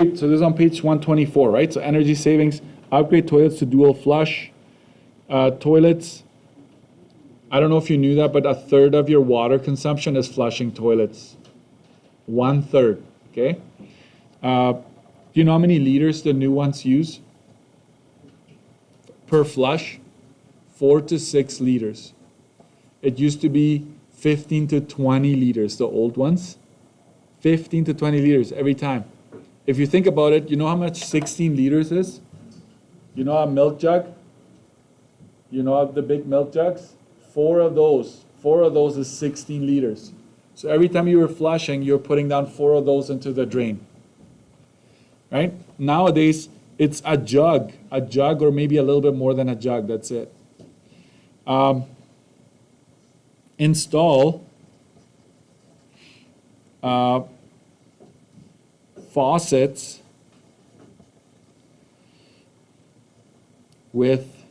So this is on page 124, right? So energy savings, upgrade toilets to dual flush. Toilets, I don't know if you knew that, but a third of your water consumption is flushing toilets. 1/3, okay? Do you know how many liters the new ones use per flush? 4 to 6 liters. It used to be 15 to 20 liters, the old ones. 15 to 20 liters every time. If you think about it, you know how much 16 liters is? You know a milk jug? You know the big milk jugs? Four of those is 16 liters. So every time you were flushing, you're putting down 4 of those into the drain. Right? Nowadays, it's a jug or maybe a little bit more than a jug, that's it. Install faucets with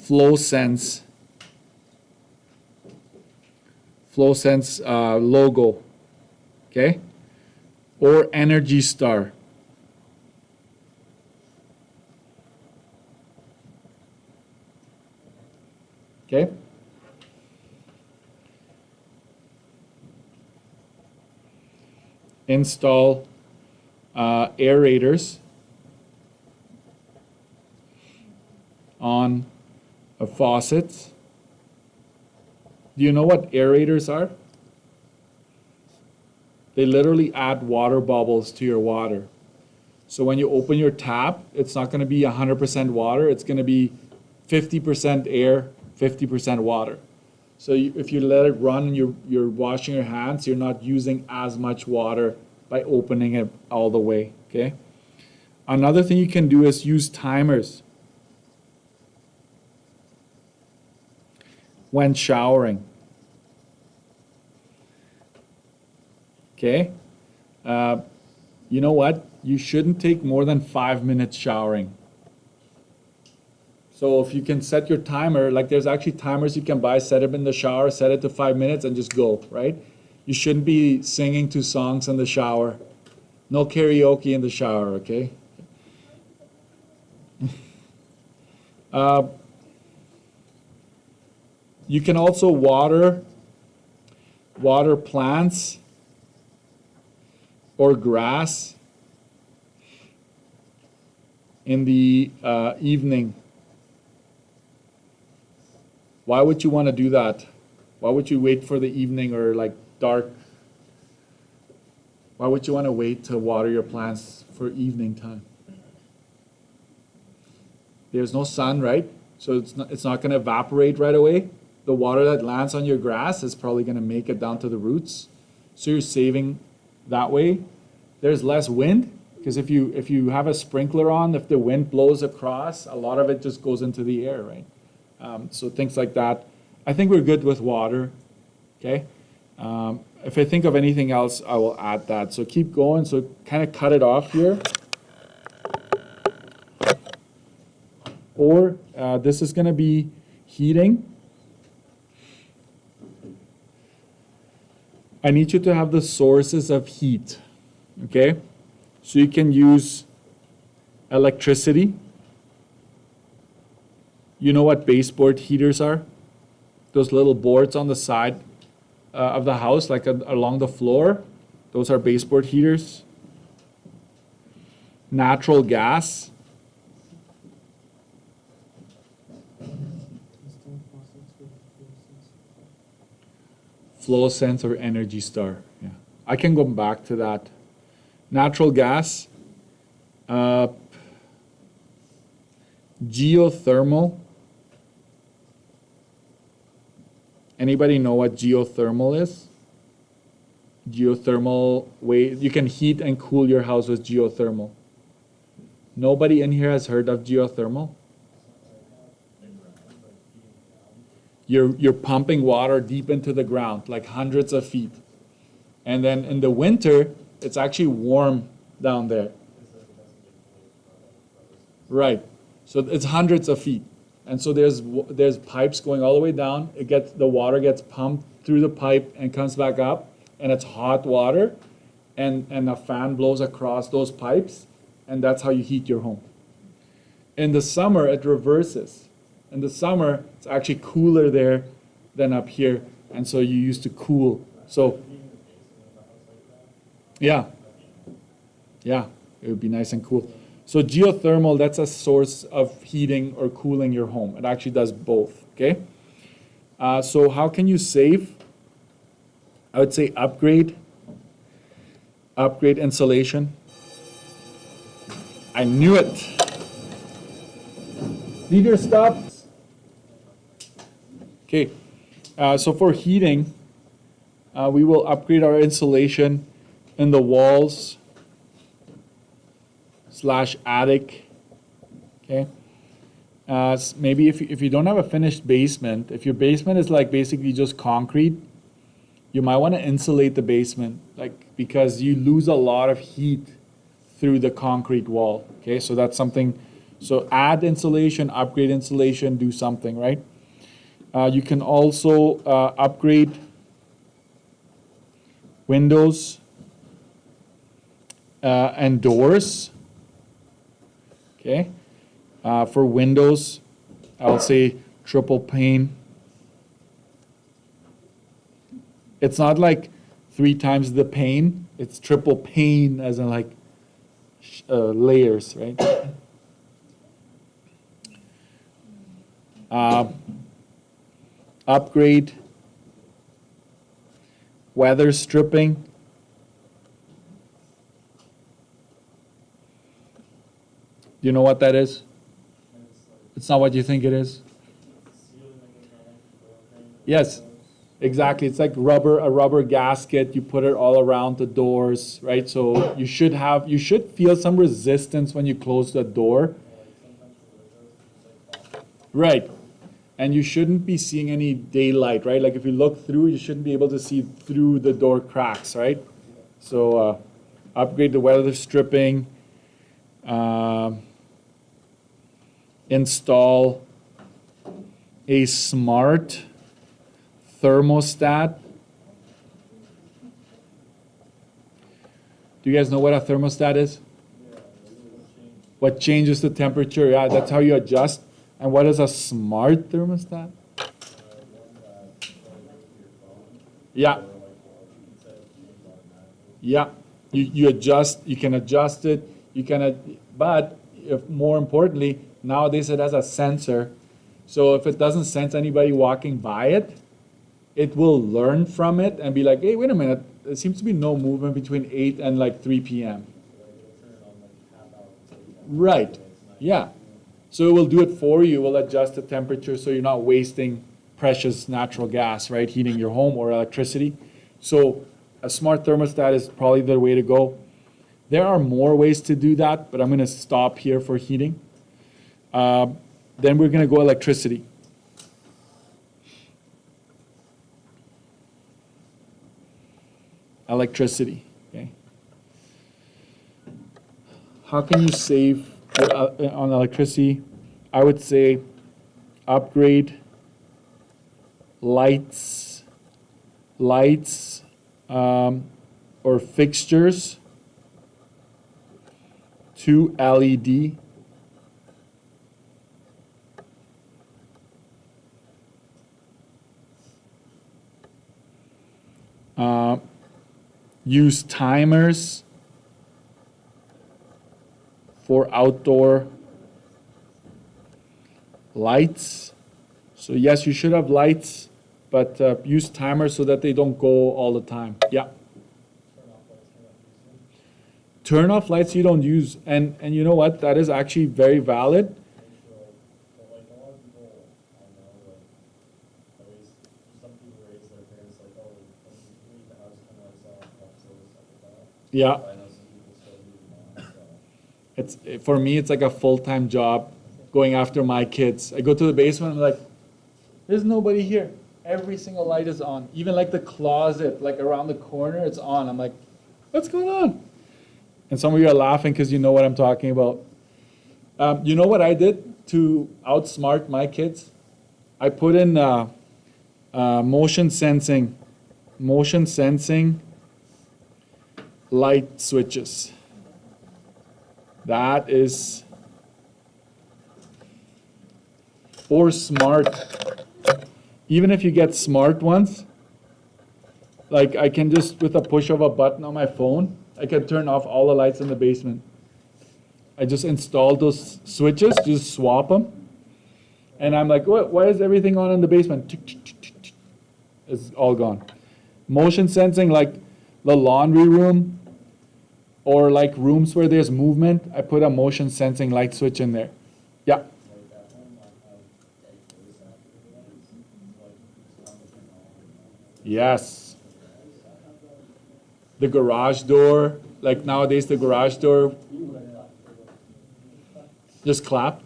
FlowSense logo, okay? Or Energy Star. Okay? Install aerators on faucets. Do you know what aerators are? They literally add water bubbles to your water. So when you open your tap, it's not going to be 100% water. It's going to be 50% air, 50% water. So if you let it run and you're washing your hands, you're not using as much water by opening it all the way, okay? Another thing you can do is use timers when showering. Okay? You know what? You shouldn't take more than 5 minutes showering. So if you can set your timer, like there's actually timers you can buy, set it in the shower, set it to 5 minutes and just go, right? You shouldn't be singing to songs in the shower. No karaoke in the shower, okay? You can also water plants or grass in the evening. Why would you want to do that? Why would you wait for the evening or like dark? Why would you want to wait to water your plants for evening time? There's no sun, right? So it's not going to evaporate right away. The water that lands on your grass is probably going to make it down to the roots. So you're saving that way. There's less wind, because if you have a sprinkler on, if the wind blows across, a lot of it just goes into the air, right? So things like that. I think we're good with water, okay? If I think of anything else, I will add that. So keep going, so kind of cut it off here. Or this is gonna be heating. I need you to have the sources of heat, okay? So you can use electricity. You know what baseboard heaters are? Those little boards on the side of the house, like along the floor. Those are baseboard heaters. Natural gas. FlowSense or Energy Star. Yeah, I can go back to that. Natural gas, geothermal. Anybody know what geothermal is? Geothermal way, you can heat and cool your house with geothermal. Nobody in here has heard of geothermal? You're pumping water deep into the ground, like hundreds of feet. And then in the winter, it's actually warm down there. Right. So it's hundreds of feet. And so there's pipes going all the way down. The water gets pumped through the pipe and comes back up, and it's hot water. and a fan blows across those pipes, and that's how you heat your home. In the summer, it reverses. In the summer, it's actually cooler there than up here, and so you used to cool. So, yeah, yeah, it would be nice and cool. So geothermal, that's a source of heating or cooling your home. It actually does both, okay? So how can you save? I would say upgrade insulation. I knew it. Leader stops. Okay, so for heating, we will upgrade our insulation in the walls / attic. Okay, maybe if you don't have a finished basement, if your basement is like basically just concrete, you might want to insulate the basement, like, because you lose a lot of heat through the concrete wall. Okay, so that's something. So add insulation, upgrade insulation, do something, right? You can also upgrade windows and doors. Okay, for windows, I'll say triple pane. It's not like 3 times the pane, it's triple pane as in like layers, right? Upgrade weather stripping. Do you know what that is? It's not what you think it is. Yes, exactly. It's like a rubber gasket. You put it all around the doors, right? So you should feel some resistance when you close the door. Right. And you shouldn't be seeing any daylight, right? Like if you look through, you shouldn't be able to see through the door cracks, right? So upgrade the weather stripping. Install a smart thermostat. Do you guys know what a thermostat is? What changes the temperature? Yeah, that's how you adjust. And what is a smart thermostat? Yeah. Yeah. You adjust, you can adjust it, but more importantly, nowadays it has a sensor. So if it doesn't sense anybody walking by it, it will learn from it and be like, hey, wait a minute, there seems to be no movement between 8 and like 3 p.m. Right. Yeah. So it will do it for you. It will adjust the temperature so you're not wasting precious natural gas, right? Heating your home or electricity. So a smart thermostat is probably the way to go. There are more ways to do that, but I'm going to stop here for heating. Then we're going to go electricity. Electricity, okay? How can you save on electricity? I would say upgrade lights or fixtures to LED. Use timers for outdoor lights. So yes, you should have lights, but use timers so that they don't go all the time. Yeah. Turn off lights you don't use. And you know what? That is actually very valid. Yeah. For me, it's like a full-time job going after my kids. I go to the basement, I'm like, there's nobody here. Every single light is on. Even like the closet, like around the corner, it's on. I'm like, what's going on? And some of you are laughing because you know what I'm talking about. You know what I did to outsmart my kids? I put in motion sensing light switches. That is, or smart. Even if you get smart ones, like I can just, with a push of a button on my phone, I can turn off all the lights in the basement. I just installed those switches, just swap them. And I'm like, what, why is everything on in the basement? It's all gone. Motion sensing, like the laundry room or like rooms where there's movement, I put a motion sensing light switch in there. Yeah. Yes. The garage door, like nowadays the garage door, just clap.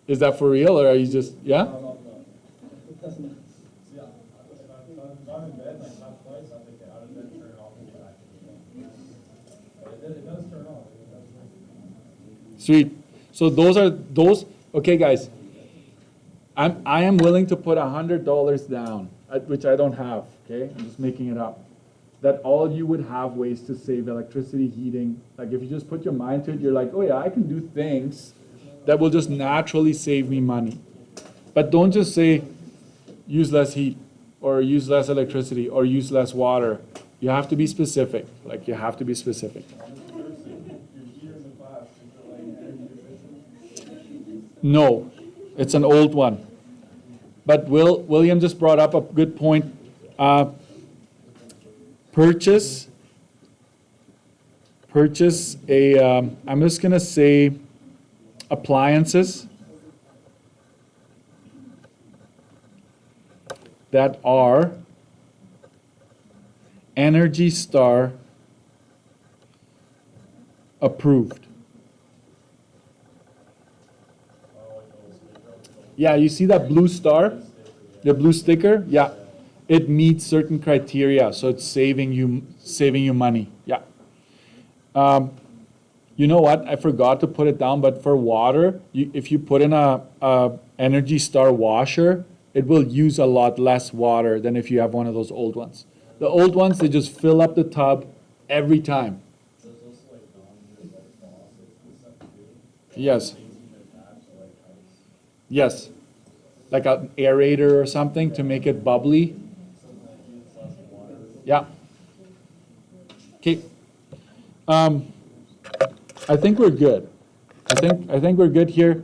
Is that for real, or are you just, yeah? Sweet. So those, okay guys, I am willing to put $100 down, which I don't have, okay? I'm just making it up. That all you would have ways to save electricity, heating. Like if you just put your mind to it, you're like, oh yeah, I can do things that will just naturally save me money. But don't just say, use less heat, or use less electricity, or use less water. You have to be specific. Like you have to be specific. No, it's an old one. But William just brought up a good point. Purchase a, I'm just going to say appliances that are Energy Star approved. Yeah, you see that blue star? The blue sticker? Yeah. It meets certain criteria, so it's saving you money. Yeah. You know what? I forgot to put it down, but for water, if you put in a Energy Star washer, it will use a lot less water than if you have one of those old ones. The old ones, they just fill up the tub every time. Yes. Yes. Like an aerator or something to make it bubbly. Yeah. Okay. I think we're good. I think we're good here.